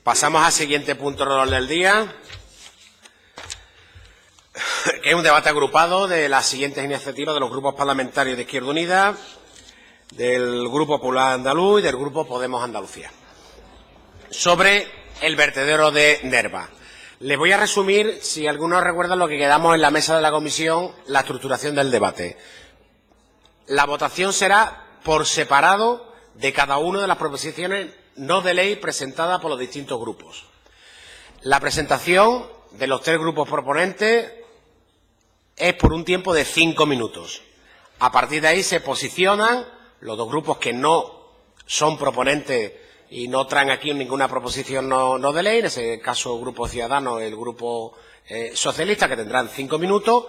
Pasamos al siguiente punto del orden del día, que es un debate agrupado de las siguientes iniciativas de los grupos parlamentarios de Izquierda Unida, del Grupo Popular Andaluz y del Grupo Podemos Andalucía, sobre el vertedero de Nerva. Les voy a resumir, si algunos recuerdan lo que quedamos en la mesa de la comisión, la estructuración del debate. La votación será por separado de cada una de las proposiciones no de ley presentadas por los distintos grupos. La presentación de los tres grupos proponentes es por un tiempo de 5 minutos. A partir de ahí se posicionan los dos grupos que no son proponentes y no traen aquí ninguna proposición no de ley, en ese caso el Grupo Ciudadanos, el Grupo Socialista, que tendrán 5 minutos,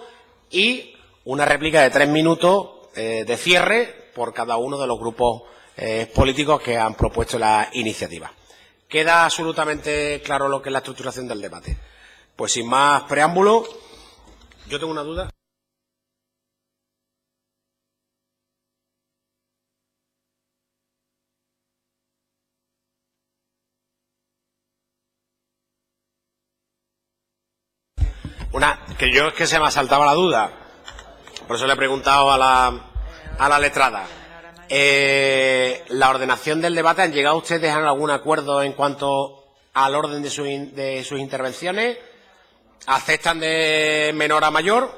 y una réplica de 3 minutos de cierre por cada uno de los grupos políticos que han propuesto la iniciativa. ¿Queda absolutamente claro lo que es la estructuración del debate? Pues sin más preámbulo, yo tengo una duda. Que yo es que se me asaltaba la duda, por eso le he preguntado a la letrada. La ordenación del debate, ¿han llegado ustedes a algún acuerdo en cuanto al orden de sus intervenciones? ¿Aceptan de menor a mayor?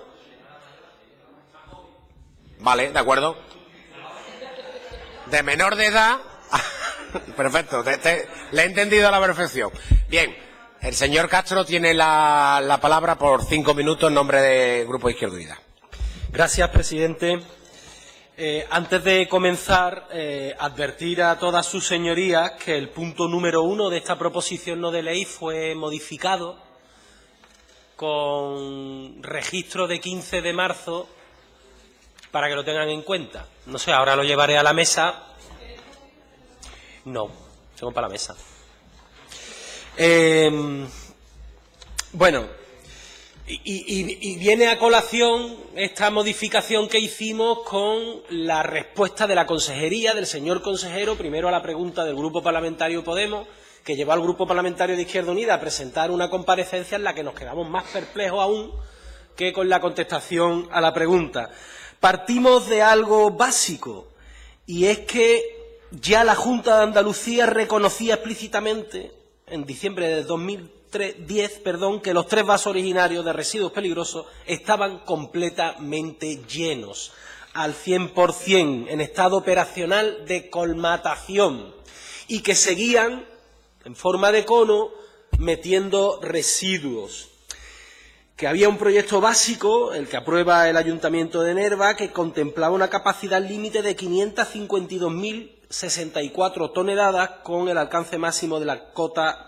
Vale, de acuerdo. De menor de edad. Perfecto, le he entendido a la perfección. Bien. El señor Castro tiene la palabra por 5 minutos en nombre del Grupo Izquierda Unida. Gracias, presidente. Antes de comenzar, advertir a todas sus señorías que el punto número 1 de esta proposición no de ley fue modificado con registro de 15 de marzo para que lo tengan en cuenta. No sé, ahora lo llevaré a la mesa. No, tengo para la mesa. Bueno, y viene a colación esta modificación que hicimos con la respuesta de la consejería, del señor consejero, primero a la pregunta del Grupo Parlamentario Podemos, que llevó al Grupo Parlamentario de Izquierda Unida a presentar una comparecencia en la que nos quedamos más perplejos aún que con la contestación a la pregunta. Partimos de algo básico, y es que ya la Junta de Andalucía reconocía explícitamente en diciembre de 2010, que los 3 vasos originarios de residuos peligrosos estaban completamente llenos, al 100%, en estado operacional de colmatación, y que seguían, en forma de cono, metiendo residuos. Que había un proyecto básico, el que aprueba el Ayuntamiento de Nerva, que contemplaba una capacidad límite de 552.064 toneladas con el alcance máximo de la cota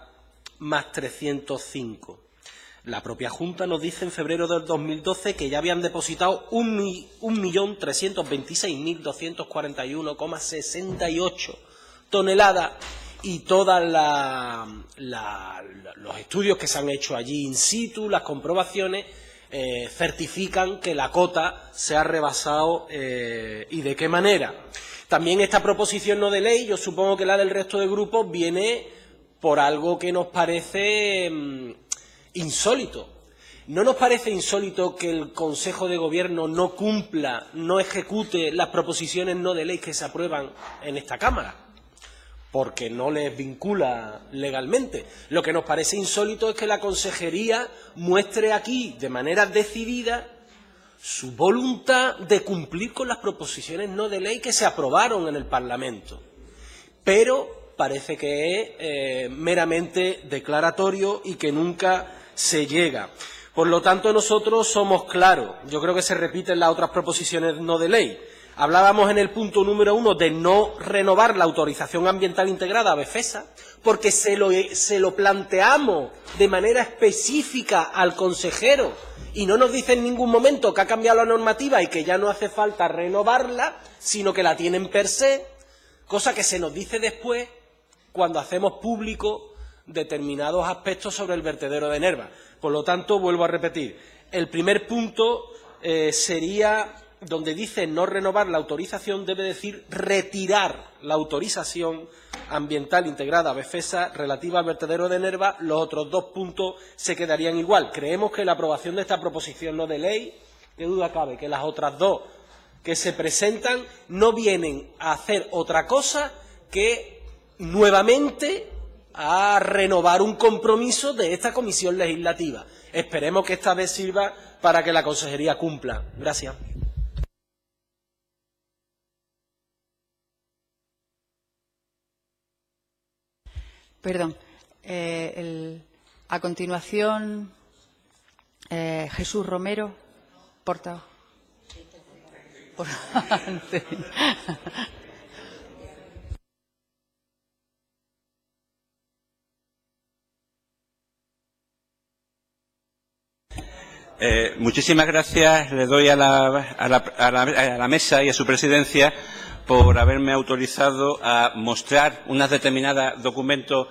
más 305. La propia Junta nos dice en febrero del 2012 que ya habían depositado 1.326.241,68 toneladas, y todos los estudios que se han hecho allí in situ, las comprobaciones, certifican que la cota se ha rebasado y de qué manera. También esta proposición no de ley, yo supongo que la del resto de grupos, viene por algo que nos parece insólito. ¿No nos parece insólito que el Consejo de Gobierno no cumpla, no ejecute las proposiciones no de ley que se aprueban en esta Cámara? Porque no les vincula legalmente. Lo que nos parece insólito es que la Consejería muestre aquí de manera decidida su voluntad de cumplir con las proposiciones no de ley que se aprobaron en el Parlamento. Pero parece que es meramente declaratorio y que nunca se llega. Por lo tanto, nosotros somos claros. Yo creo que se repiten las otras proposiciones no de ley. Hablábamos en el punto número 1 de no renovar la autorización ambiental integrada a Befesa, porque se lo planteamos de manera específica al consejero y no nos dice en ningún momento que ha cambiado la normativa y que ya no hace falta renovarla, sino que la tienen per se, cosa que se nos dice después cuando hacemos público determinados aspectos sobre el vertedero de Nerva. Por lo tanto, vuelvo a repetir, el primer punto sería donde dice no renovar la autorización, debe decir retirar la autorización ambiental integrada Befesa relativa al vertedero de Nerva. Los otros 2 puntos se quedarían igual. Creemos que la aprobación de esta proposición no de ley, qué duda cabe, que las otras 2 que se presentan no vienen a hacer otra cosa que nuevamente a renovar un compromiso de esta comisión legislativa. Esperemos que esta vez sirva para que la consejería cumpla. Gracias. Perdón. A continuación, Jesús Romero, portavoz. Muchísimas gracias. Le doy a la mesa y a su presidencia por haberme autorizado a mostrar unos determinados documentos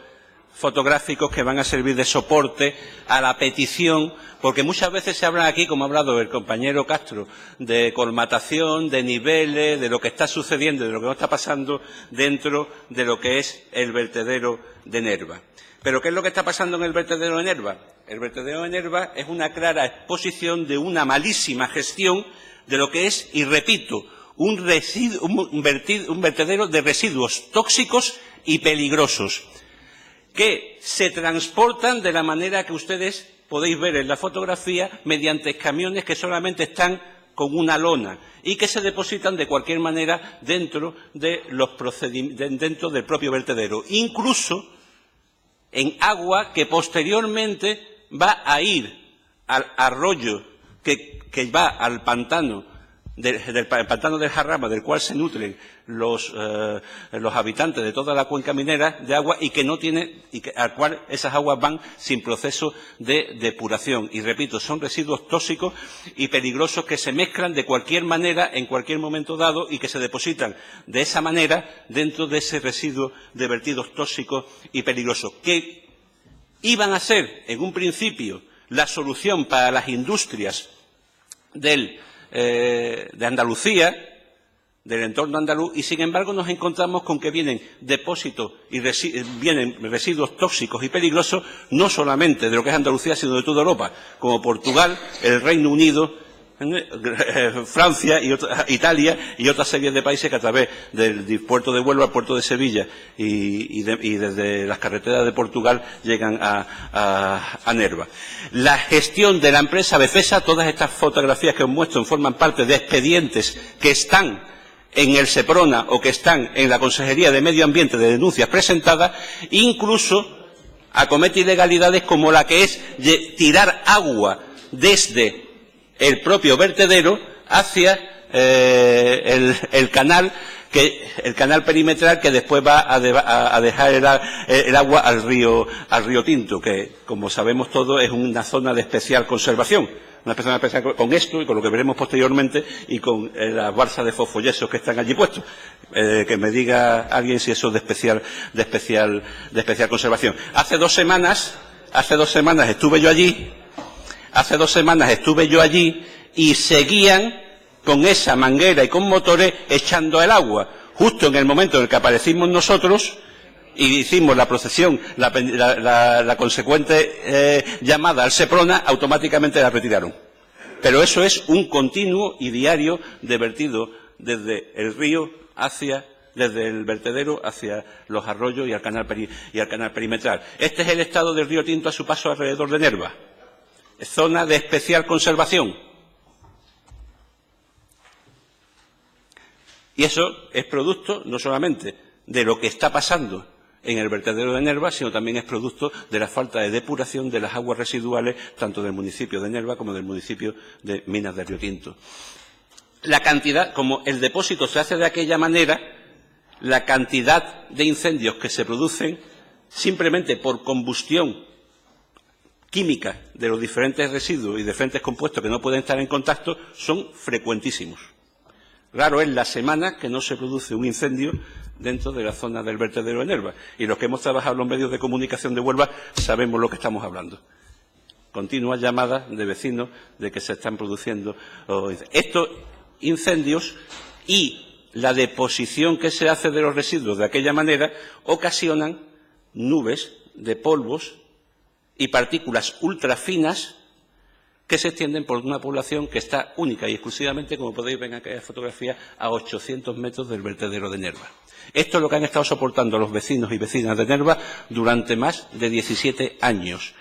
fotográficos que van a servir de soporte a la petición, porque muchas veces se habla aquí, como ha hablado el compañero Castro, de colmatación, de niveles, de lo que está sucediendo, de lo que no está pasando dentro de lo que es el vertedero de Nerva. ¿Pero qué es lo que está pasando en el vertedero de Nerva? El vertedero de Nerva es una clara exposición de una malísima gestión de lo que es, y repito, un vertedero de residuos tóxicos y peligrosos, que se transportan de la manera que ustedes podéis ver en la fotografía mediante camiones que solamente están con una lona y que se depositan de cualquier manera dentro de los dentro del propio vertedero, incluso en agua que posteriormente va a ir al arroyo que va al pantano del pantano del Jarama, del cual se nutren los habitantes de toda la cuenca minera de agua y que no tiene, al cual esas aguas van sin proceso de depuración. Y repito, son residuos tóxicos y peligrosos que se mezclan de cualquier manera en cualquier momento dado y que se depositan de esa manera dentro de ese residuo de vertidos tóxicos y peligrosos, que iban a ser en un principio la solución para las industrias de Andalucía, del entorno andaluz, y sin embargo nos encontramos con que vienen depósitos y vienen residuos tóxicos y peligrosos no solamente de lo que es Andalucía, sino de toda Europa, como Portugal, el Reino Unido, Francia, Italia y otra serie de países que a través del puerto de Huelva, al puerto de Sevilla y desde las carreteras de Portugal llegan a Nerva. La gestión de la empresa Befesa, todas estas fotografías que os muestro forman parte de expedientes que están en el Seprona o que están en la Consejería de Medio Ambiente de denuncias presentadas, incluso acomete ilegalidades como la que es tirar agua desde el propio vertedero hacia el canal perimetral que después va a dejar el agua al río Tinto, que, como sabemos todos, es una zona de especial conservación. Una zona especial con esto y con lo que veremos posteriormente y con las balsas de fosfoyesos que están allí puestos. Que me diga alguien si eso es de especial conservación. Hace dos semanas estuve yo allí y seguían con esa manguera y con motores echando el agua. Justo en el momento en el que aparecimos nosotros y hicimos la procesión, la consecuente llamada al Seprona, automáticamente la retiraron. Pero eso es un continuo y diario de vertido desde el río desde el vertedero hacia los arroyos y al canal perimetral. Este es el estado del río Tinto a su paso alrededor de Nerva. Zona de especial conservación. Y eso es producto no solamente de lo que está pasando en el vertedero de Nerva, sino también es producto de la falta de depuración de las aguas residuales, tanto del municipio de Nerva como del municipio de Minas de Río Tinto. La cantidad, como el depósito se hace de aquella manera, la cantidad de incendios que se producen simplemente por combustión química de los diferentes residuos y diferentes compuestos que no pueden estar en contacto son frecuentísimos. Raro es la semana que no se produce un incendio dentro de la zona del vertedero de Nerva. Y los que hemos trabajado en los medios de comunicación de Huelva sabemos lo que estamos hablando. Continuas llamadas de vecinos de que se están produciendo. Esto incendios y la deposición que se hace de los residuos de aquella manera ocasionan nubes de polvos y partículas ultrafinas que se extienden por una población que está única y exclusivamente, como podéis ver en aquella fotografía, a 800 metros del vertedero de Nerva. Esto es lo que han estado soportando los vecinos y vecinas de Nerva durante más de 17 años,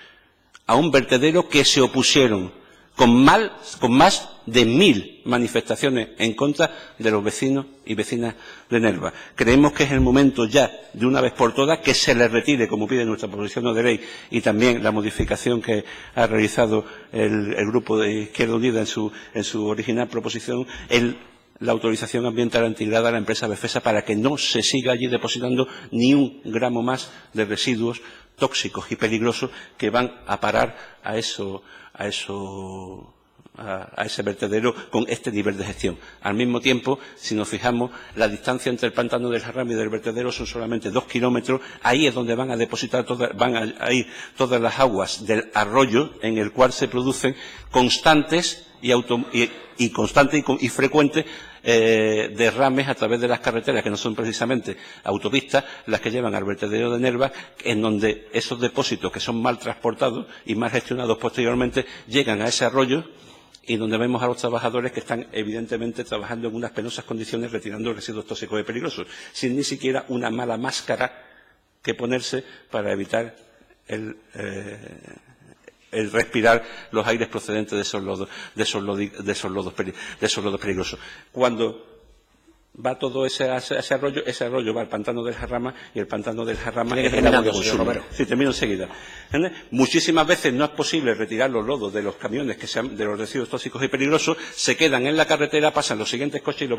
a un vertedero que se opusieron con más de 1000 manifestaciones en contra de los vecinos y vecinas de Nerva. Creemos que es el momento ya, de una vez por todas, que se les retire, como pide nuestra proposición no de ley, y también la modificación que ha realizado el Grupo de Izquierda Unida en su original proposición, la autorización ambiental integrada a la empresa Befesa para que no se siga allí depositando ni un gramo más de residuos tóxicos y peligrosos que van a parar a ese vertedero con este nivel de gestión. Al mismo tiempo, si nos fijamos, la distancia entre el pantano del Jarrama y del vertedero son solamente 2 kilómetros. Ahí es donde van a depositar van a ir todas las aguas del arroyo en el cual se producen constantes y frecuentes derrames a través de las carreteras, que no son precisamente autopistas, las que llevan al vertedero de Nerva, en donde esos depósitos, que son mal transportados y mal gestionados posteriormente, llegan a ese arroyo y donde vemos a los trabajadores que están evidentemente trabajando en unas penosas condiciones retirando residuos tóxicos y peligrosos, sin ni siquiera una mala máscara que ponerse para evitar el respirar los aires procedentes de esos lodos peligrosos. Cuando va todo ese arroyo va al pantano del Jarrama, y el pantano del Jarrama es el agua de consumo. Sí, termino enseguida. Muchísimas veces no es posible retirar los lodos de los camiones de los residuos tóxicos y peligrosos, se quedan en la carretera, pasan los siguientes coches y lo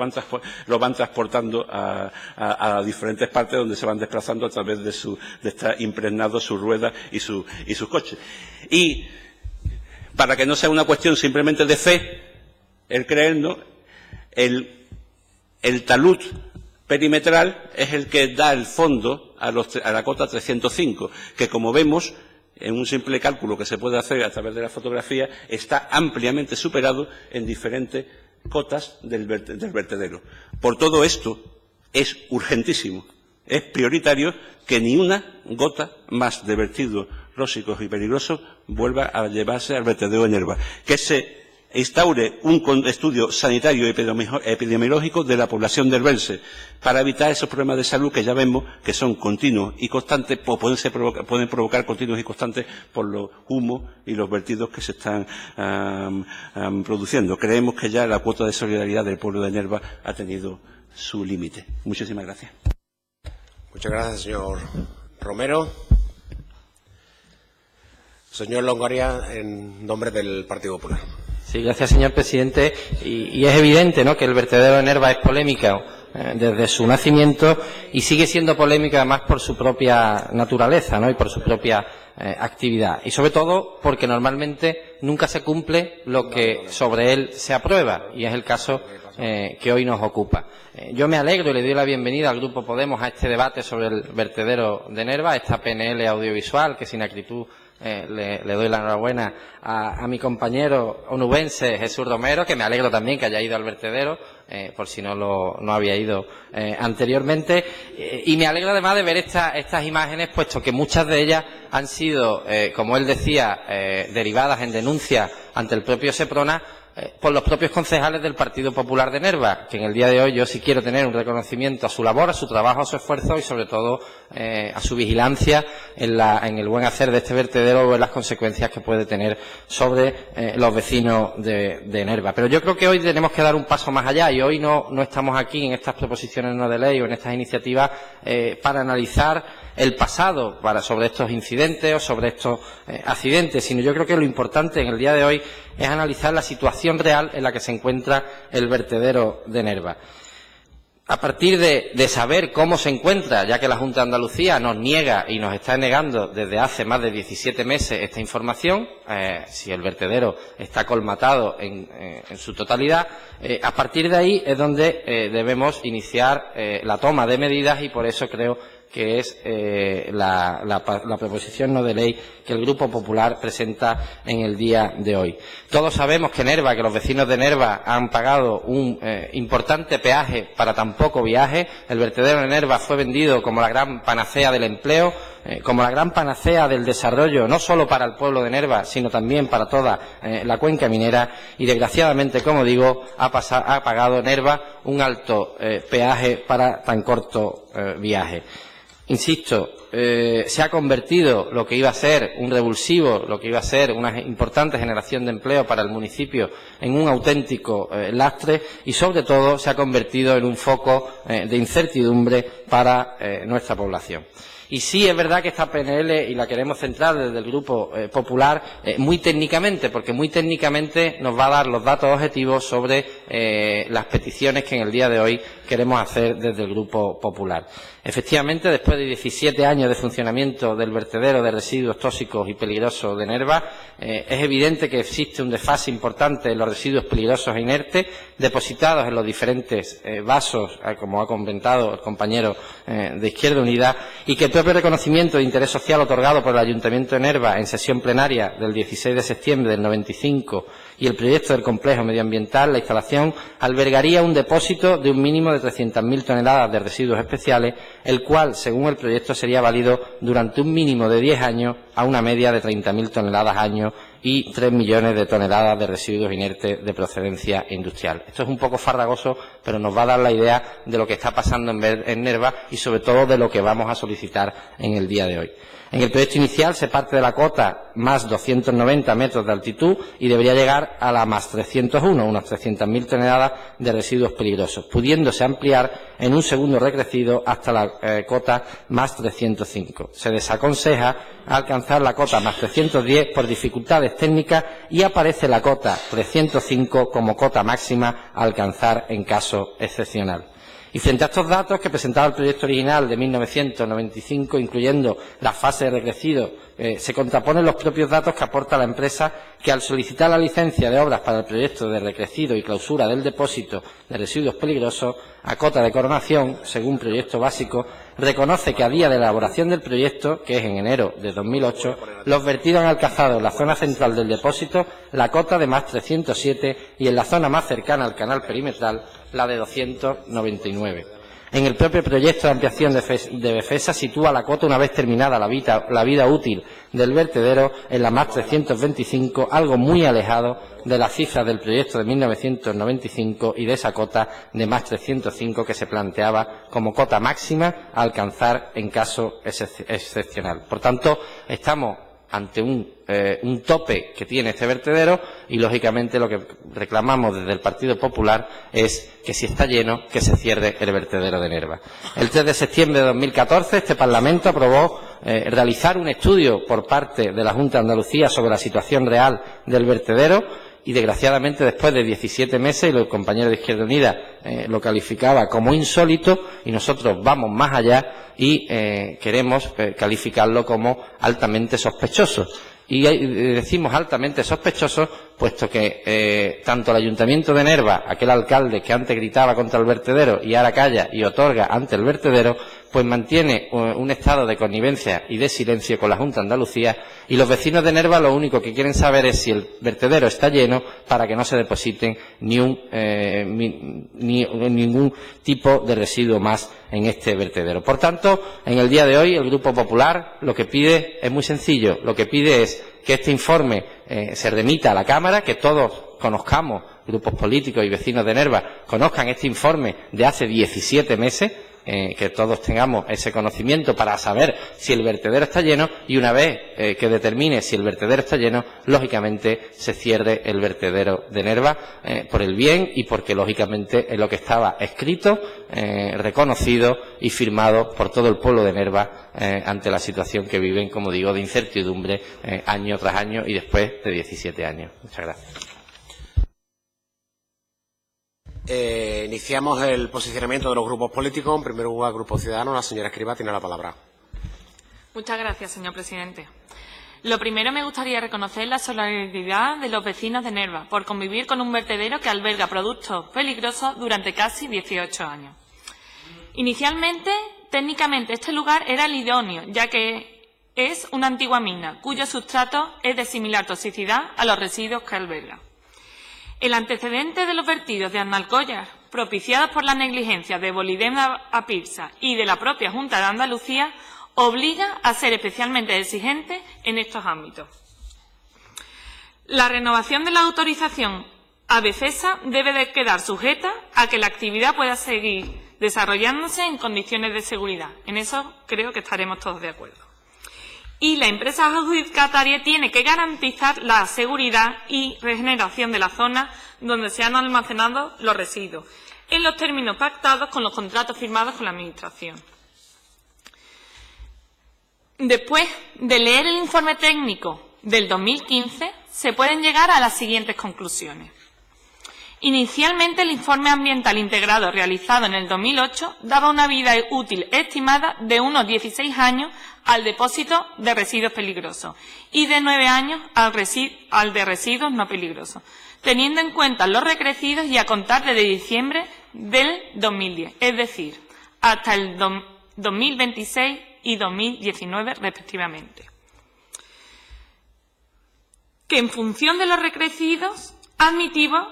van transportando a diferentes partes donde se van desplazando a través de estar impregnados sus ruedas y sus coches. Y para que no sea una cuestión simplemente de fe, el creernos, el talud perimetral es el que da el fondo a la cota 305, que, como vemos, en un simple cálculo que se puede hacer a través de la fotografía, está ampliamente superado en diferentes cotas del vertedero. Por todo esto, es urgentísimo, es prioritario que ni una gota más de vertidos tóxicos y peligrosos vuelva a llevarse al vertedero de Nerva. Que se instaure un estudio sanitario y epidemiológico de la población del Belce para evitar esos problemas de salud que ya vemos que son continuos y constantes, pueden provocar continuos y constantes por los humos y los vertidos que se están produciendo. Creemos que ya la cuota de solidaridad del pueblo de Nerva ha tenido su límite. Muchísimas gracias. Muchas gracias, señor Romero. Señor Longoria, en nombre del Partido Popular. Sí, gracias, señor presidente. Y es evidente, ¿no?, que el vertedero de Nerva es polémica desde su nacimiento y sigue siendo polémica además por su propia naturaleza, ¿no?, y por su propia actividad. Y sobre todo porque normalmente nunca se cumple lo que sobre él se aprueba, y es el caso que hoy nos ocupa. Yo me alegro y le doy la bienvenida al Grupo Podemos a este debate sobre el vertedero de Nerva, esta PNL audiovisual que sin acritud le doy la enhorabuena a mi compañero onubense Jesús Romero, que me alegro también que haya ido al vertedero, por si no había ido anteriormente, y me alegro además de ver estas imágenes, puesto que muchas de ellas han sido, como él decía, derivadas en denuncias ante el propio Seprona por los propios concejales del Partido Popular de Nerva, que en el día de hoy yo sí quiero tener un reconocimiento a su labor, a su trabajo, a su esfuerzo y sobre todo a su vigilancia en el buen hacer de este vertedero o en las consecuencias que puede tener sobre los vecinos de Nerva. Pero yo creo que hoy tenemos que dar un paso más allá, y hoy no estamos aquí en estas proposiciones no de ley o en estas iniciativas para analizar el pasado sobre estos incidentes o sobre estos accidentes, sino yo creo que lo importante en el día de hoy es analizar la situación real en la que se encuentra el vertedero de Nerva. A partir de saber cómo se encuentra, ya que la Junta de Andalucía nos niega y nos está negando desde hace más de 17 meses esta información, si el vertedero está colmatado en su totalidad, a partir de ahí es donde debemos iniciar la toma de medidas, y por eso creo que es la proposición no de ley que el Grupo Popular presenta en el día de hoy. Todos sabemos que los vecinos de Nerva han pagado un importante peaje para tan poco viaje. El vertedero de Nerva fue vendido como la gran panacea del empleo, como la gran panacea del desarrollo, no solo para el pueblo de Nerva, sino también para toda la cuenca minera, y desgraciadamente, como digo, ha pagado Nerva un alto peaje para tan corto viaje. Insisto, se ha convertido lo que iba a ser un revulsivo, lo que iba a ser una importante generación de empleo para el municipio, en un auténtico lastre, y sobre todo se ha convertido en un foco de incertidumbre para nuestra población. Y sí es verdad que esta PNL, y la queremos centrar desde el Grupo Popular, muy técnicamente, porque muy técnicamente nos va a dar los datos objetivos sobre las peticiones que en el día de hoy queremos hacer desde el Grupo Popular. Efectivamente, después de 17 años de funcionamiento del vertedero de residuos tóxicos y peligrosos de Nerva, es evidente que existe un desfase importante en los residuos peligrosos e inertes depositados en los diferentes vasos, como ha comentado el compañero de Izquierda Unida, y que el propio reconocimiento de interés social otorgado por el Ayuntamiento de Nerva en sesión plenaria del 16 de septiembre del 95 y el proyecto del complejo medioambiental, la instalación albergaría un depósito de un mínimo de 300.000 toneladas de residuos especiales, el cual, según el proyecto, sería válido durante un mínimo de 10 años a una media de 30.000 toneladas año y 3 millones de toneladas de residuos inertes de procedencia industrial. Esto es un poco farragoso, pero nos va a dar la idea de lo que está pasando en Nerva y, sobre todo, de lo que vamos a solicitar en el día de hoy. En el proyecto inicial se parte de la cota más 290 metros de altitud y debería llegar a la más 301, unas 300.000 toneladas de residuos peligrosos, pudiéndose ampliar en un segundo recrecido hasta la cota más 305. Se desaconseja alcanzar la cota más 310 por dificultades técnicas y aparece la cota 305 como cota máxima a alcanzar en caso excepcional. Y frente a estos datos que presentaba el proyecto original de 1995, incluyendo la fase de recrecido, se contraponen los propios datos que aporta la empresa, que al solicitar la licencia de obras para el proyecto de recrecido y clausura del depósito de residuos peligrosos a cota de coronación, según proyecto básico, reconoce que a día de elaboración del proyecto, que es en enero de 2008, los vertidos han alcanzado en la zona central del depósito la cota de más 307 y en la zona más cercana al canal perimetral la de 299. En el propio proyecto de ampliación de Befesa sitúa la cota, una vez terminada la vida útil del vertedero, en la más 325, algo muy alejado de las cifras del proyecto de 1995 y de esa cota de más 305 que se planteaba como cota máxima a alcanzar en caso excepcional. Por tanto, estamos ante un tope que tiene este vertedero y, lógicamente, lo que reclamamos desde el Partido Popular es que, si está lleno, que se cierre el vertedero de Nerva. El 3 de septiembre de 2014 este Parlamento aprobó realizar un estudio por parte de la Junta de Andalucía sobre la situación real del vertedero y, desgraciadamente, después de 17 meses, y el compañero de Izquierda Unida lo calificaba como insólito, y nosotros vamos más allá y queremos calificarlo como altamente sospechoso. Y decimos altamente sospechoso, puesto que tanto el Ayuntamiento de Nerva, aquel alcalde que antes gritaba contra el vertedero y ahora calla y otorga ante el vertedero, pues mantiene un estado de connivencia y de silencio con la Junta de Andalucía, y los vecinos de Nerva lo único que quieren saber es si el vertedero está lleno para que no se depositen ningún tipo de residuo más en este vertedero. Por tanto, en el día de hoy el Grupo Popular lo que pide es muy sencillo. Lo que pide es que este informe se remita a la Cámara, que todos conozcamos, grupos políticos y vecinos de Nerva, conozcan este informe de hace 17 meses, que todos tengamos ese conocimiento para saber si el vertedero está lleno, y una vez que determine si el vertedero está lleno, lógicamente se cierre el vertedero de Nerva, por el bien y porque, lógicamente, es lo que estaba escrito, reconocido y firmado por todo el pueblo de Nerva ante la situación que viven, como digo, de incertidumbre año tras año y después de 17 años. Muchas gracias. Iniciamos el posicionamiento de los grupos políticos. En primer lugar, Grupo Ciudadanos. La señora Escrivá tiene la palabra. Muchas gracias, señor presidente. Lo primero, me gustaría reconocer la solidaridad de los vecinos de Nerva por convivir con un vertedero que alberga productos peligrosos durante casi 18 años. Inicialmente técnicamente este lugar era el idóneo, ya que es una antigua mina, cuyo sustrato es de similar toxicidad a los residuos que alberga. El antecedente de los vertidos de Almacóllar, propiciados por la negligencia de Bolidem Apirsa y de la propia Junta de Andalucía, obliga a ser especialmente exigente en estos ámbitos. La renovación de la autorización a Befesa debe de quedar sujeta a que la actividad pueda seguir desarrollándose en condiciones de seguridad. En eso creo que estaremos todos de acuerdo. Y la empresa adjudicataria tiene que garantizar la seguridad y regeneración de la zona donde se han almacenado los residuos, en los términos pactados con los contratos firmados con la Administración. Después de leer el informe técnico del 2015, se pueden llegar a las siguientes conclusiones. Inicialmente, el informe ambiental integrado realizado en el 2008 daba una vida útil estimada de unos 16 años al depósito de residuos peligrosos y de 9 años al de residuos no peligrosos, teniendo en cuenta los recrecidos y a contar desde diciembre del 2010, es decir, hasta el 2026 y 2019 respectivamente. Que en función de los recrecidos admitidos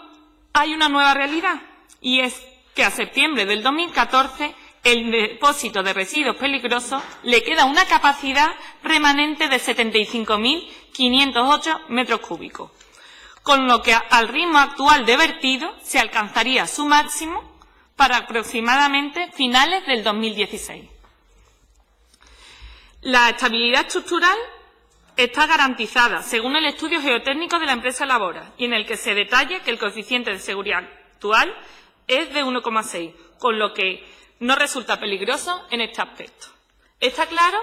hay una nueva realidad, y es que a septiembre del 2014 el depósito de residuos peligrosos le queda una capacidad remanente de 75.508 metros cúbicos, con lo que al ritmo actual de vertido se alcanzaría su máximo para aproximadamente finales del 2016. La estabilidad estructural está garantizada, según el estudio geotécnico de la empresa Labora, y en el que se detalla que el coeficiente de seguridad actual es de 1,6, con lo que no resulta peligroso en este aspecto. Está claro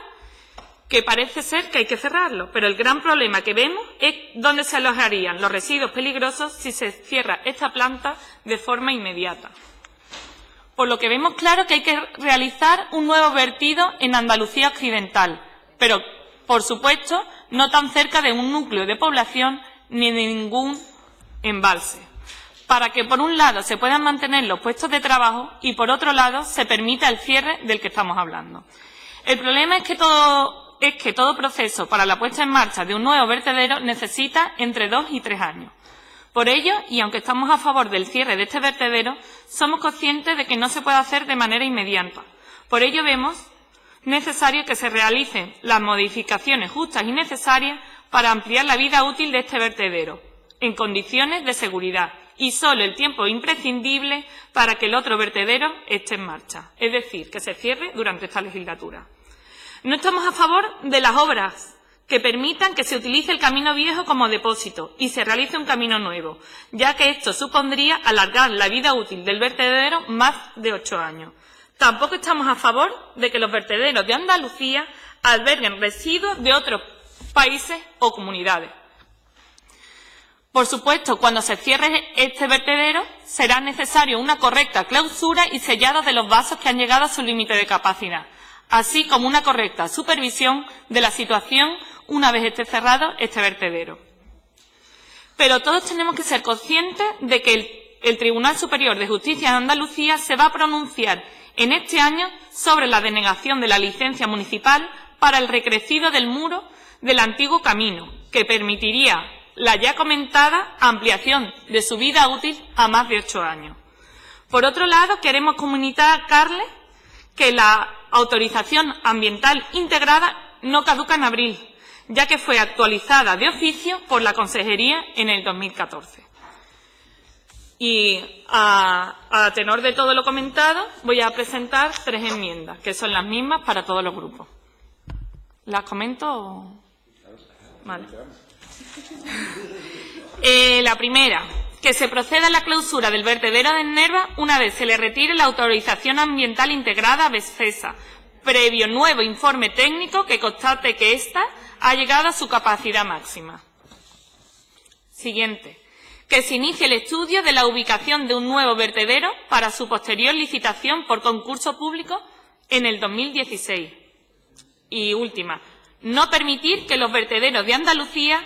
que parece ser que hay que cerrarlo, pero el gran problema que vemos es dónde se alojarían los residuos peligrosos si se cierra esta planta de forma inmediata. Por lo que vemos claro que hay que realizar un nuevo vertido en Andalucía Occidental, pero, por supuesto, no tan cerca de un núcleo de población ni de ningún embalse, para que, por un lado, se puedan mantener los puestos de trabajo y, por otro lado, se permita el cierre del que estamos hablando. El problema es que todo proceso para la puesta en marcha de un nuevo vertedero necesita entre 2 y 3 años. Por ello, y aunque estamos a favor del cierre de este vertedero, somos conscientes de que no se puede hacer de manera inmediata. Por ello vemos necesario que se realicen las modificaciones justas y necesarias para ampliar la vida útil de este vertedero, en condiciones de seguridad, y solo el tiempo imprescindible para que el otro vertedero esté en marcha, es decir, que se cierre durante esta legislatura. No estamos a favor de las obras que permitan que se utilice el camino viejo como depósito y se realice un camino nuevo, ya que esto supondría alargar la vida útil del vertedero más de 8 años. Tampoco estamos a favor de que los vertederos de Andalucía alberguen residuos de otros países o comunidades. Por supuesto, cuando se cierre este vertedero, será necesario una correcta clausura y sellado de los vasos que han llegado a su límite de capacidad, así como una correcta supervisión de la situación una vez esté cerrado este vertedero. Pero todos tenemos que ser conscientes de que el Tribunal Superior de Justicia de Andalucía se va a pronunciar en este año sobre la denegación de la licencia municipal para el recrecido del muro del antiguo camino, que permitiría la ya comentada ampliación de su vida útil a más de 8 años. Por otro lado, queremos comunicarles que la autorización ambiental integrada no caduca en abril, ya que fue actualizada de oficio por la Consejería en el 2014. Y a tenor de todo lo comentado, voy a presentar 3 enmiendas, que son las mismas para todos los grupos. ¿Las comento? Vale. La primera, que se proceda a la clausura del vertedero de Nerva una vez se le retire la autorización ambiental integrada a Befesa, previo nuevo informe técnico que constate que ésta ha llegado a su capacidad máxima. Siguiente, que se inicie el estudio de la ubicación de un nuevo vertedero para su posterior licitación por concurso público en el 2016. Y última, no permitir que en los vertederos de Andalucía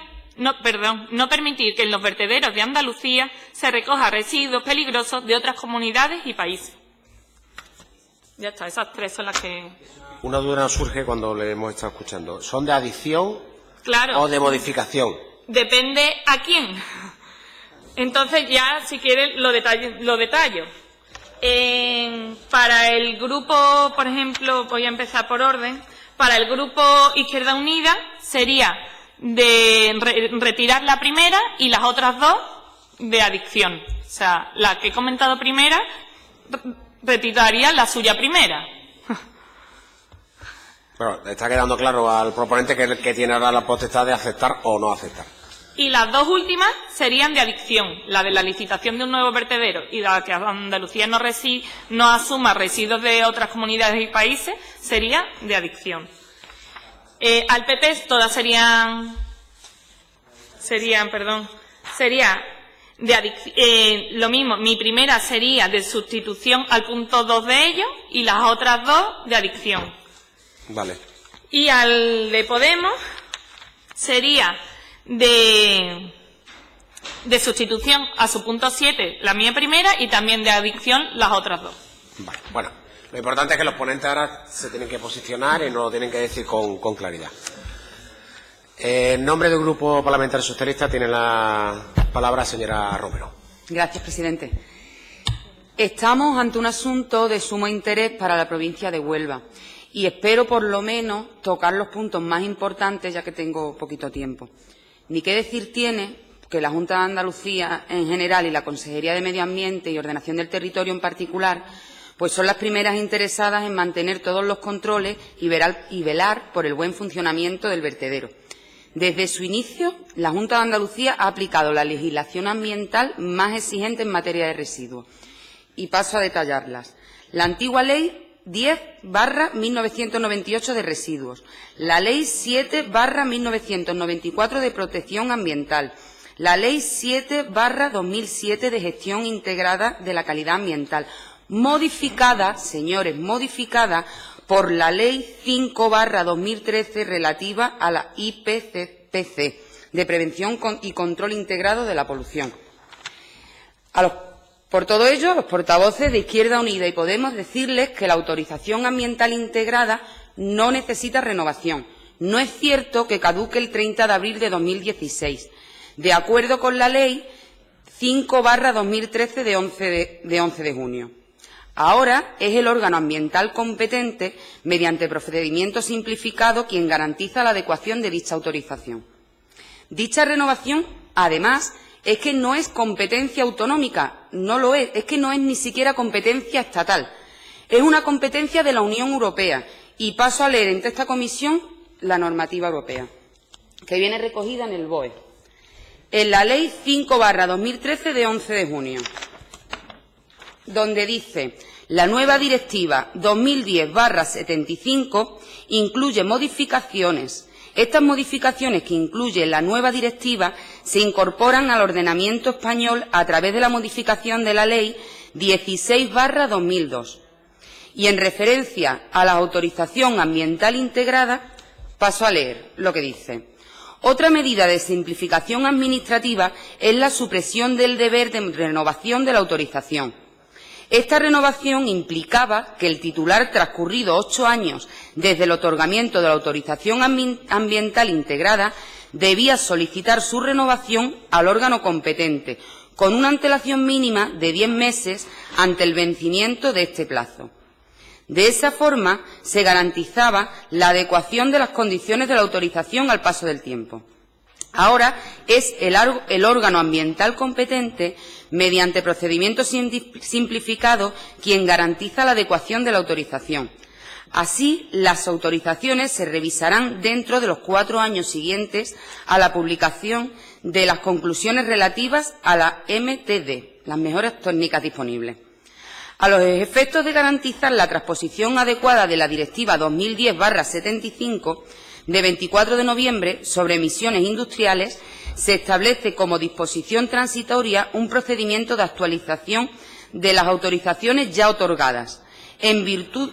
se recoja residuos peligrosos de otras comunidades y países. Ya está, esas tres son las que... Una duda nos surge cuando le hemos estado escuchando. ¿Son de adición Claro. o de modificación? Depende a quién. Entonces ya, si quieres, lo detallo. Para el grupo, por ejemplo, voy a empezar por orden. Para el grupo Izquierda Unida sería de retirar la primera y las otras dos de adicción. O sea, la que he comentado primera retiraría la suya primera. Bueno, está quedando claro al proponente que tiene ahora la potestad de aceptar o no aceptar. Y las dos últimas serían de adicción, la de la licitación de un nuevo vertedero y la que Andalucía no asuma residuos de otras comunidades y países, sería de adicción. Al PP todas serían de adicción. Lo mismo, mi primera sería de sustitución al punto 2 de ellos y las otras dos de adicción. Vale. Y al de Podemos sería de sustitución a su punto 7, la mía primera, y también de adicción las otras dos. Vale. Bueno, lo importante es que los ponentes ahora se tienen que posicionar y nos lo tienen que decir con claridad. En nombre del Grupo Parlamentario Socialista tiene la palabra señora Romero. Gracias, presidente. Estamos ante un asunto de sumo interés para la provincia de Huelva y espero, por lo menos, tocar los puntos más importantes, ya que tengo poquito tiempo. Ni qué decir tiene que la Junta de Andalucía en general y la Consejería de Medio Ambiente y Ordenación del Territorio en particular, pues son las primeras interesadas en mantener todos los controles y velar por el buen funcionamiento del vertedero. Desde su inicio, la Junta de Andalucía ha aplicado la legislación ambiental más exigente en materia de residuos. Y paso a detallarlas. La antigua Ley 10/1998 de residuos, la Ley 7/1994 de protección ambiental, la Ley 7/2007 de gestión integrada de la calidad ambiental, modificada, señores, modificada por la Ley 5/2013 relativa a la IPCC, de prevención y control integrado de la polución. Por todo ello, a los portavoces de Izquierda Unida y Podemos decirles que la autorización ambiental integrada no necesita renovación. No es cierto que caduque el 30 de abril de 2016, de acuerdo con la Ley 5/2013 de 11 de junio. Ahora es el órgano ambiental competente, mediante procedimiento simplificado, quien garantiza la adecuación de dicha autorización. Dicha renovación, además, es que no es competencia autonómica, no lo es que no es ni siquiera competencia estatal. Es una competencia de la Unión Europea. Y paso a leer entre esta comisión la normativa europea, que viene recogida en el BOE. En la Ley 5/2013 de 11 de junio, donde dice: la nueva Directiva 2010/75 incluye modificaciones. Estas modificaciones que incluye la nueva directiva se incorporan al ordenamiento español a través de la modificación de la Ley 16/2002. Y en referencia a la autorización ambiental integrada, paso a leer lo que dice. Otra medida de simplificación administrativa es la supresión del deber de renovación de la autorización. Esta renovación implicaba que el titular, transcurridos 8 años desde el otorgamiento de la autorización ambiental integrada, debía solicitar su renovación al órgano competente, con una antelación mínima de 10 meses ante el vencimiento de este plazo. De esa forma, se garantizaba la adecuación de las condiciones de la autorización al paso del tiempo. Ahora es el órgano ambiental competente, mediante procedimiento simplificado, quien garantiza la adecuación de la autorización. Así, las autorizaciones se revisarán dentro de los 4 años siguientes a la publicación de las conclusiones relativas a la MTD, las mejores técnicas disponibles. A los efectos de garantizar la transposición adecuada de la Directiva 2010/75, de 24 de noviembre sobre emisiones industriales, se establece como disposición transitoria un procedimiento de actualización de las autorizaciones ya otorgadas, en virtud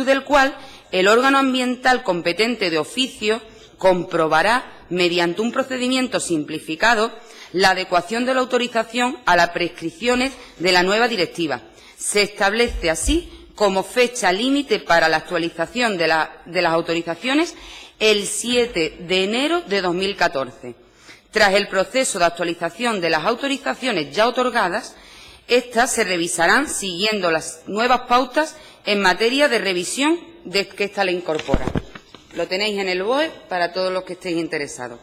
del cual el órgano ambiental competente de oficio comprobará, mediante un procedimiento simplificado, la adecuación de la autorización a las prescripciones de la nueva directiva. Se establece así como fecha límite para la actualización de las autorizaciones el 7 de enero de 2014. Tras el proceso de actualización de las autorizaciones ya otorgadas, estas se revisarán siguiendo las nuevas pautas en materia de revisión de que esta ley incorpora. Lo tenéis en el BOE para todos los que estéis interesados.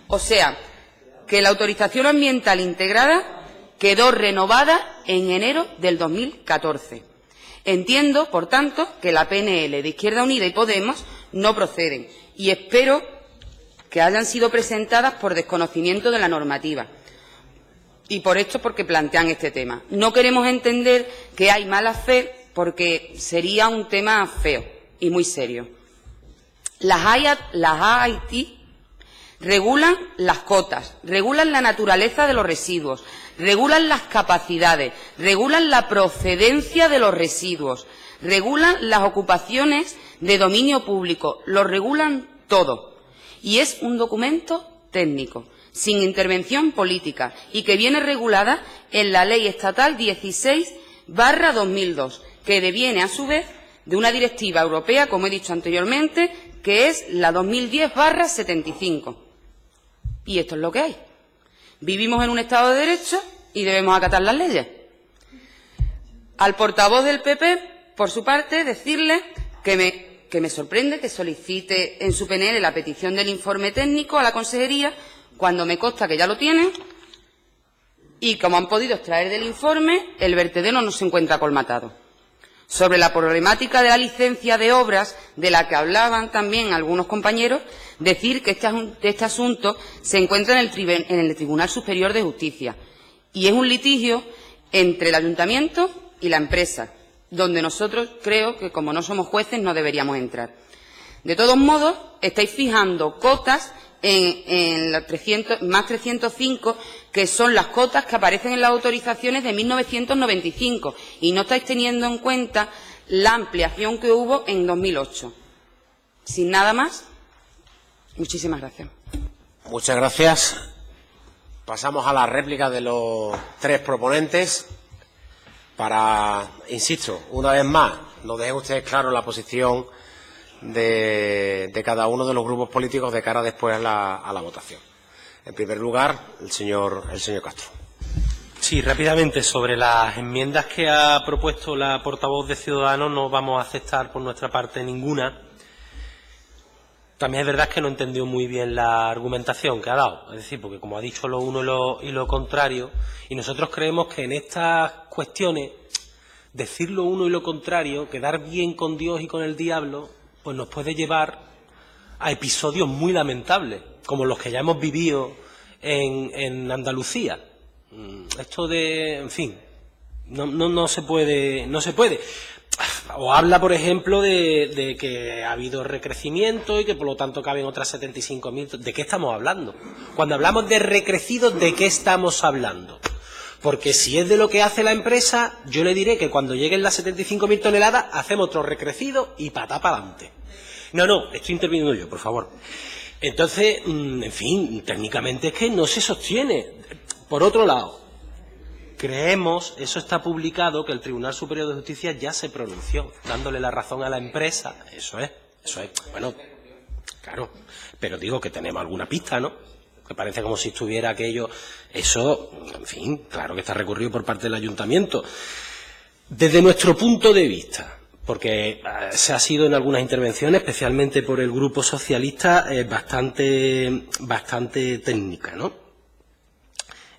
O sea, que la autorización ambiental integrada quedó renovada en enero del 2014. Entiendo, por tanto, que la PNL de Izquierda Unida y Podemos no proceden y espero que hayan sido presentadas por desconocimiento de la normativa y por esto porque plantean este tema. No queremos entender que hay mala fe porque sería un tema feo y muy serio. Las AIT regulan las cotas, regulan la naturaleza de los residuos, regulan las capacidades, regulan la procedencia de los residuos, regulan las ocupaciones de dominio público, lo regulan todo. Y es un documento técnico, sin intervención política, y que viene regulada en la Ley Estatal 16/2002, que deviene, a su vez, de una directiva europea, como he dicho anteriormente, que es la 2010/75. Y esto es lo que hay. Vivimos en un Estado de Derecho y debemos acatar las leyes. Al portavoz del PP, por su parte, decirle que me sorprende que solicite en su PNL la petición del informe técnico a la Consejería, cuando me consta que ya lo tienen, y como han podido extraer del informe, el vertedero no se encuentra colmatado. Sobre la problemática de la licencia de obras, de la que hablaban también algunos compañeros, decir que este asunto se encuentra en el Tribunal Superior de Justicia y es un litigio entre el Ayuntamiento y la empresa, donde nosotros creo que, como no somos jueces, no deberíamos entrar. De todos modos, estáis fijando cotas en las 305, que son las cotas que aparecen en las autorizaciones de 1995, y no estáis teniendo en cuenta la ampliación que hubo en 2008. Sin nada más, muchísimas gracias. Muchas gracias. Pasamos a la réplica de los tres proponentes para, insisto, una vez más, nos dejen ustedes claro la posición de cada uno de los grupos políticos de cara después a la votación. En primer lugar, el señor Castro. Sí, rápidamente, sobre las enmiendas que ha propuesto la portavoz de Ciudadanos, no vamos a aceptar por nuestra parte ninguna. También es verdad que no he entendido muy bien la argumentación que ha dado, es decir, porque como ha dicho lo uno y lo contrario, y nosotros creemos que en estas cuestiones, decir lo uno y lo contrario, quedar bien con Dios y con el diablo, pues nos puede llevar a episodios muy lamentables, como los que ya hemos vivido en Andalucía. Esto de, en fin, no se puede. O habla, por ejemplo, de que ha habido recrecimiento y que por lo tanto caben otras 75.000. ¿De qué estamos hablando? Cuando hablamos de recrecidos, ¿de qué estamos hablando? Porque si es de lo que hace la empresa, yo le diré que cuando lleguen las 75.000 toneladas, hacemos otro recrecido y patá para adelante. No, estoy interviniendo yo, por favor. Entonces, en fin, técnicamente es que no se sostiene. Por otro lado, creemos, eso está publicado, que el Tribunal Superior de Justicia ya se pronunció, dándole la razón a la empresa. Eso es. Bueno, claro, pero digo que tenemos alguna pista, ¿no? Que parece como si estuviera aquello. Eso, en fin, claro que está recurrido por parte del Ayuntamiento. Desde nuestro punto de vista, porque se ha sido en algunas intervenciones, especialmente por el Grupo Socialista, bastante técnica, ¿no?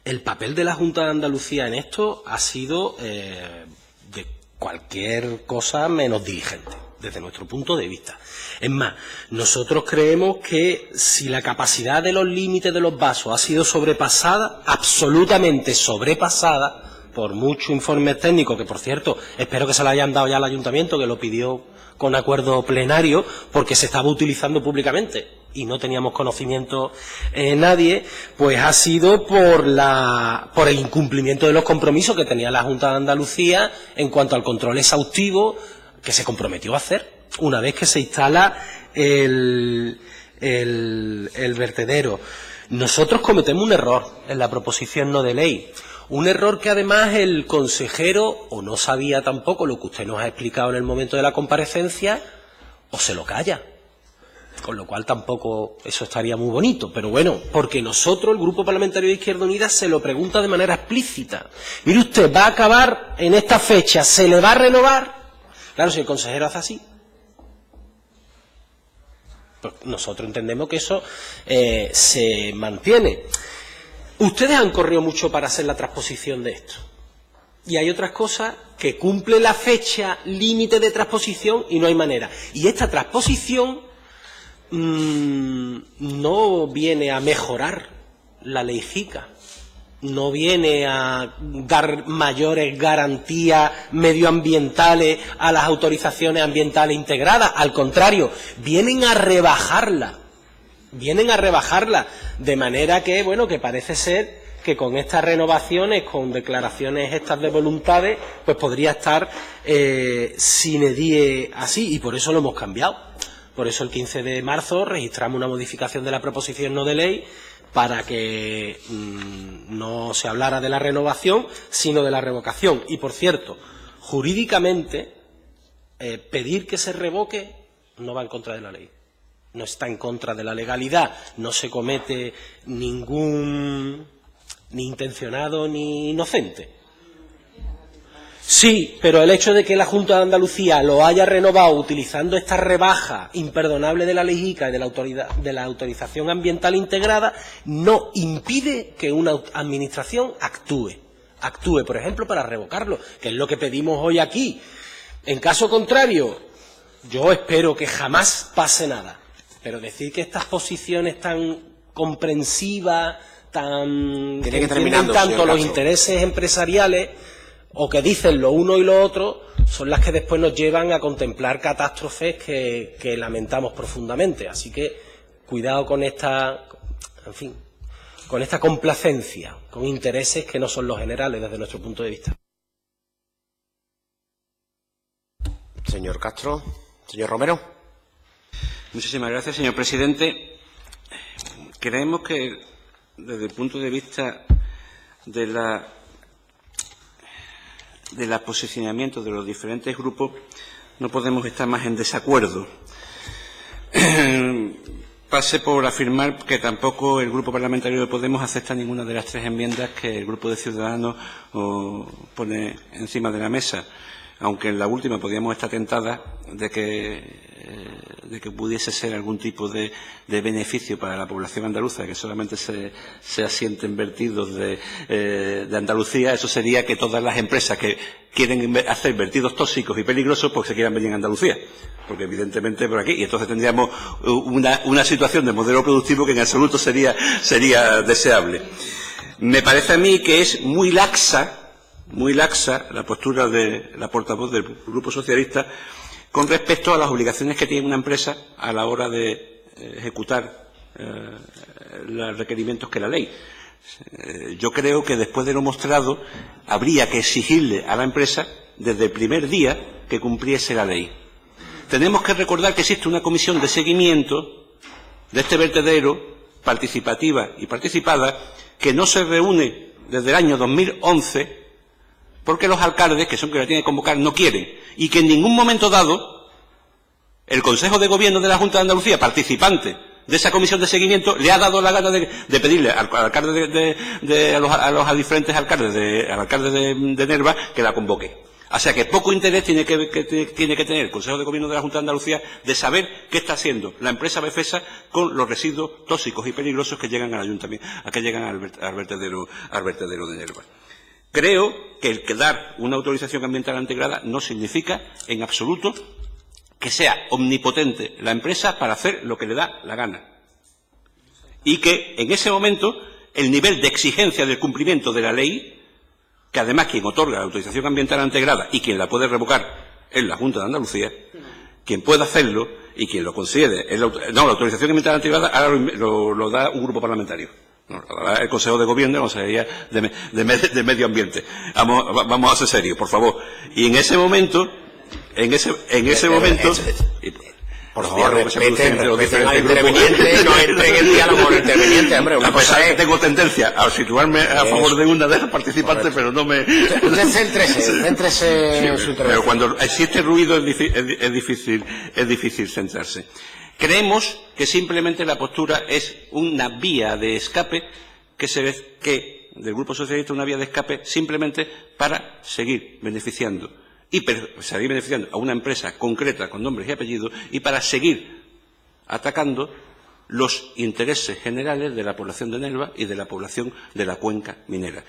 El papel de la Junta de Andalucía en esto ha sido de cualquier cosa menos diligente, desde nuestro punto de vista. Es más, nosotros creemos que si la capacidad de los límites de los vasos ha sido sobrepasada, absolutamente sobrepasada, por muchos informes técnicos, que por cierto, espero que se lo hayan dado ya al Ayuntamiento, que lo pidió con acuerdo plenario, porque se estaba utilizando públicamente y no teníamos conocimiento nadie, pues ha sido por el incumplimiento de los compromisos que tenía la Junta de Andalucía en cuanto al control exhaustivo que se comprometió a hacer una vez que se instala el vertedero. Nosotros cometemos un error en la proposición no de ley. Un error que además el consejero o no sabía tampoco lo que usted nos ha explicado en el momento de la comparecencia o se lo calla. Con lo cual tampoco eso estaría muy bonito. Pero bueno, porque nosotros, el Grupo Parlamentario de Izquierda Unida, se lo pregunta de manera explícita. Mire usted, ¿va a acabar en esta fecha? ¿Se le va a renovar? Claro, si el consejero hace así. Pues nosotros entendemos que eso se mantiene. Ustedes han corrido mucho para hacer la transposición de esto. Y hay otras cosas que cumple la fecha límite de transposición y no hay manera. Y esta transposición no viene a mejorar la ley JICA, no viene a dar mayores garantías medioambientales a las autorizaciones ambientales integradas, al contrario, vienen a rebajarla, de manera que, bueno, que parece ser que con estas renovaciones, con declaraciones estas de voluntades, pues podría estar sine die así, y por eso lo hemos cambiado. Por eso el 15 de marzo registramos una modificación de la proposición no de ley para que no se hablara de la renovación, sino de la revocación. Y, por cierto, jurídicamente, pedir que se revoque no va en contra de la ley. No está en contra de la legalidad, no se comete ningún ni intencionado ni inocente. Sí, pero el hecho de que la Junta de Andalucía lo haya renovado utilizando esta rebaja imperdonable de la ley JICA y de la autorización ambiental integrada no impide que una administración actúe, por ejemplo, para revocarlo, que es lo que pedimos hoy aquí. En caso contrario, yo espero que jamás pase nada, pero decir que estas posiciones tan comprensivas, tan que entienden tanto los intereses empresariales, o que dicen lo uno y lo otro, son las que después nos llevan a contemplar catástrofes que lamentamos profundamente. Así que cuidado con esta, en fin, con esta complacencia, con intereses que no son los generales desde nuestro punto de vista. Señor Castro. Señor Romero. Muchísimas gracias, señor presidente. Creemos que desde el punto de vista del posicionamiento de los diferentes grupos no podemos estar más en desacuerdo. Pase por afirmar que tampoco el Grupo Parlamentario de Podemos acepta ninguna de las tres enmiendas que el Grupo de Ciudadanos pone encima de la mesa, aunque en la última podíamos estar tentadas de que pudiese ser algún tipo de beneficio para la población andaluza, que solamente se asienten vertidos de Andalucía. Eso sería que todas las empresas que quieren hacer vertidos tóxicos y peligrosos, pues se quieran venir a Andalucía, porque evidentemente por aquí, y entonces tendríamos una situación de modelo productivo que en absoluto sería deseable. Me parece a mí que es muy laxa la postura de la portavoz del Grupo Socialista con respecto a las obligaciones que tiene una empresa a la hora de ejecutar los requerimientos que la ley. Yo creo que después de lo mostrado habría que exigirle a la empresa desde el primer día que cumpliese la ley. Tenemos que recordar que existe una comisión de seguimiento de este vertedero, participativa y participada, que no se reúne desde el año 2011 porque los alcaldes, que son que la tienen que convocar, no quieren, y que en ningún momento dado el Consejo de Gobierno de la Junta de Andalucía, participante de esa comisión de seguimiento, le ha dado la gana de pedirle al alcalde a los diferentes alcaldes, al alcalde de Nerva, que la convoque. O sea que poco interés tiene que tener el Consejo de Gobierno de la Junta de Andalucía de saber qué está haciendo la empresa Befesa con los residuos tóxicos y peligrosos que llegan al ayuntamiento, que llegan al vertedero de Nerva. Creo que el que dar una autorización ambiental integrada no significa en absoluto que sea omnipotente la empresa para hacer lo que le da la gana. Y que en ese momento el nivel de exigencia del cumplimiento de la ley, que además quien otorga la autorización ambiental integrada y quien la puede revocar es la Junta de Andalucía, quien puede hacerlo y quien lo considere, la autorización ambiental integrada ahora lo da un grupo parlamentario. No, el Consejo de Gobierno, la Consejería de Medio Ambiente. Vamos a ser serios, por favor. Y en ese momento, Por los favor, diálogos que se producen entre los respeten al diferentes interviniente y no entren en diálogo con el interviniente, hombre. Una A pesar cosa de que es... tengo tendencia a situarme a favor de una de las participantes, pero no me... Usted céntrese en su intervención. Pero cuando existe ruido es difícil centrarse. Creemos que simplemente la postura es una vía de escape que se ve que del Grupo Socialista una vía de escape simplemente para seguir beneficiando a una empresa concreta con nombres y apellidos y para seguir atacando los intereses generales de la población de Nerva y de la población de la cuenca minera,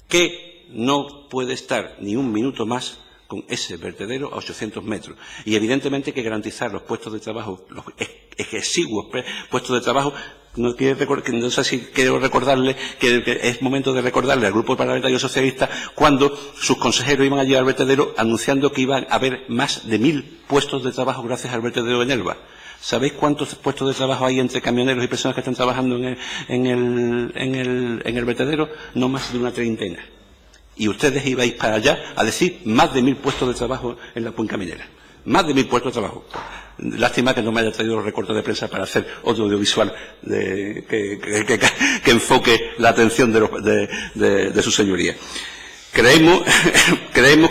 que no puede estar ni un minuto más con ese vertedero a 800 metros. Y evidentemente hay que garantizar los puestos de trabajo, los exiguos puestos de trabajo. No sé si quiero recordarle que es momento de recordarle al Grupo Parlamentario Socialista cuando sus consejeros iban allí al vertedero anunciando que iban a haber más de 1000 puestos de trabajo gracias al vertedero de Nerva. ¿Sabéis cuántos puestos de trabajo hay entre camioneros y personas que están trabajando en el vertedero? No más de una treintena. Y ustedes ibais para allá a decir más de 1000 puestos de trabajo en la cuenca minera. Más de 1000 puestos de trabajo. Lástima que no me haya traído los recortes de prensa para hacer otro audiovisual que enfoque la atención de su señoría. Creemos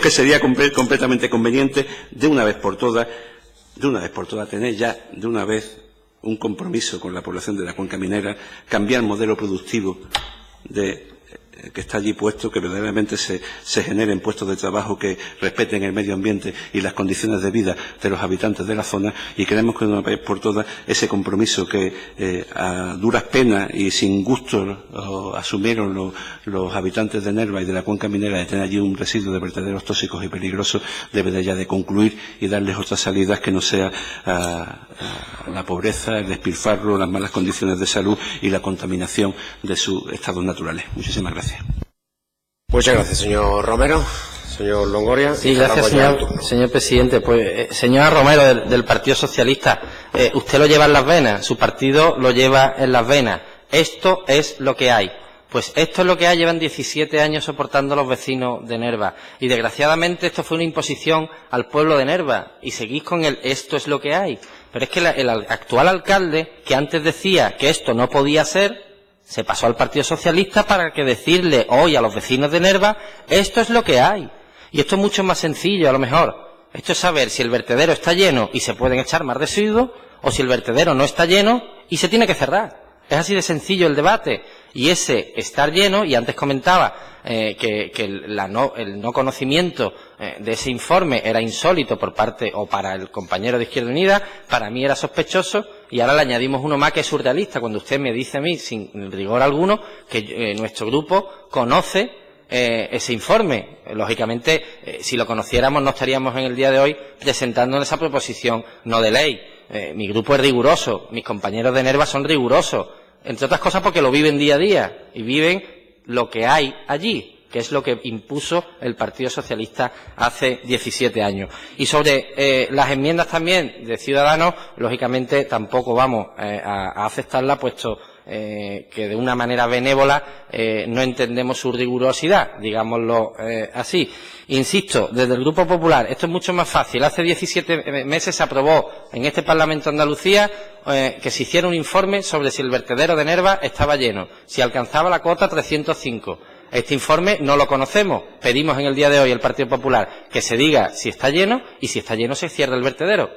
que sería completamente conveniente de una vez por todas tener ya de una vez un compromiso con la población de la cuenca minera, cambiar el modelo productivo que está allí puesto, que verdaderamente se generen puestos de trabajo que respeten el medio ambiente y las condiciones de vida de los habitantes de la zona, y creemos que de una vez por todas ese compromiso que a duras penas y sin gusto asumieron los habitantes de Nerva y de la cuenca minera de tener allí un residuo de vertederos tóxicos y peligrosos debe de ya de concluir y darles otras salidas que no sea la pobreza, el despilfarro, las malas condiciones de salud y la contaminación de sus estados naturales. Muchísimas gracias. Muchas gracias, señor Romero. Señor Longoria. Sí, gracias, señor presidente. Pues, señora Romero, del Partido Socialista, usted lo lleva en las venas, su partido lo lleva en las venas. Esto es lo que hay. Pues esto es lo que hay, llevan 17 años soportando los vecinos de Nerva. Y desgraciadamente esto fue una imposición al pueblo de Nerva. Y seguís con el esto es lo que hay. Pero es que el actual alcalde, que antes decía que esto no podía ser, se pasó al Partido Socialista para que decirle hoy a los vecinos de Nerva, esto es lo que hay. Y esto es mucho más sencillo, a lo mejor. Esto es saber si el vertedero está lleno y se pueden echar más residuos, o si el vertedero no está lleno y se tiene que cerrar. Es así de sencillo el debate. Y ese estar lleno, y antes comentaba que el no conocimiento de ese informe era insólito por parte, o para el compañero de Izquierda Unida, para mí era sospechoso, y ahora le añadimos uno más que es surrealista, cuando usted me dice a mí, sin rigor alguno, que nuestro grupo conoce ese informe. Lógicamente, si lo conociéramos no estaríamos en el día de hoy presentando esa proposición no de ley. Mi grupo es riguroso, mis compañeros de Nerva son rigurosos, entre otras cosas porque lo viven día a día y viven lo que hay allí, que es lo que impuso el Partido Socialista hace 17 años. Y sobre las enmiendas también de Ciudadanos, lógicamente tampoco vamos a aceptarla, puesto que de una manera benévola no entendemos su rigurosidad, digámoslo así. Insisto, desde el Grupo Popular, esto es mucho más fácil. Hace 17 meses se aprobó en este Parlamento de Andalucía que se hiciera un informe sobre si el vertedero de Nerva estaba lleno, si alcanzaba la cuota 305. Este informe no lo conocemos. Pedimos en el día de hoy al Partido Popular que se diga si está lleno, y si está lleno se cierra el vertedero.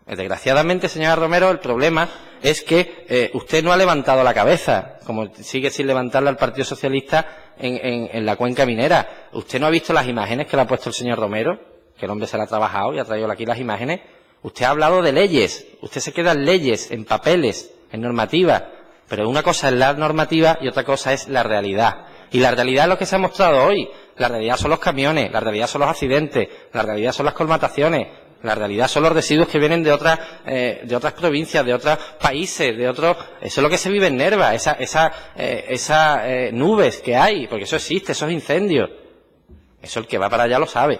Desgraciadamente, señora Romero, el problema es que usted no ha levantado la cabeza, como sigue sin levantarla el Partido Socialista en la cuenca minera. Usted no ha visto las imágenes que le ha puesto el señor Romero, que el hombre se la ha trabajado y ha traído aquí las imágenes. Usted ha hablado de leyes, usted se queda en leyes, en papeles, en normativas, pero una cosa es la normativa y otra cosa es la realidad. Y la realidad es lo que se ha mostrado hoy. La realidad son los camiones, la realidad son los accidentes, la realidad son las colmataciones, la realidad son los residuos que vienen de otras provincias, de otros países, de otros. Eso es lo que se vive en Nerva, esas nubes que hay, porque eso existe, esos incendios. Eso el que va para allá lo sabe.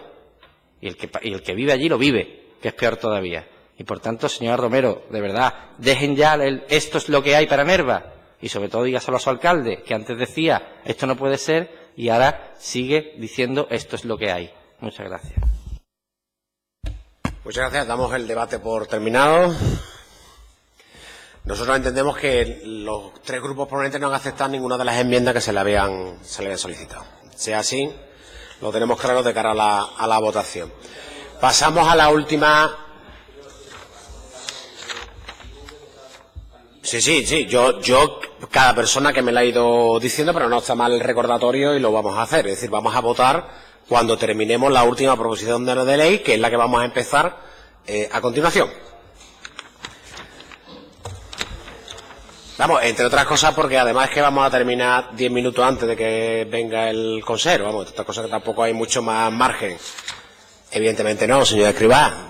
Y el que vive allí lo vive, que es peor todavía. Y por tanto, señora Romero, de verdad, dejen ya esto es lo que hay para Nerva. Y sobre todo dígaselo a su alcalde, que antes decía esto no puede ser y ahora sigue diciendo esto es lo que hay. Muchas gracias. Muchas gracias. Damos el debate por terminado. Nosotros entendemos que los tres grupos proponentes no han aceptado ninguna de las enmiendas que se le habían solicitado. Sea así, lo tenemos claro de cara a la votación. Pasamos a la última. Sí. Yo, cada persona que me la ha ido diciendo, pero no está mal el recordatorio y lo vamos a hacer. Es decir, vamos a votar cuando terminemos la última proposición de ley, que es la que vamos a empezar a continuación. Vamos, entre otras cosas, porque además es que vamos a terminar 10 minutos antes de que venga el consejero. Vamos, otras cosas que tampoco hay mucho más margen. Evidentemente no, señor Escrivá.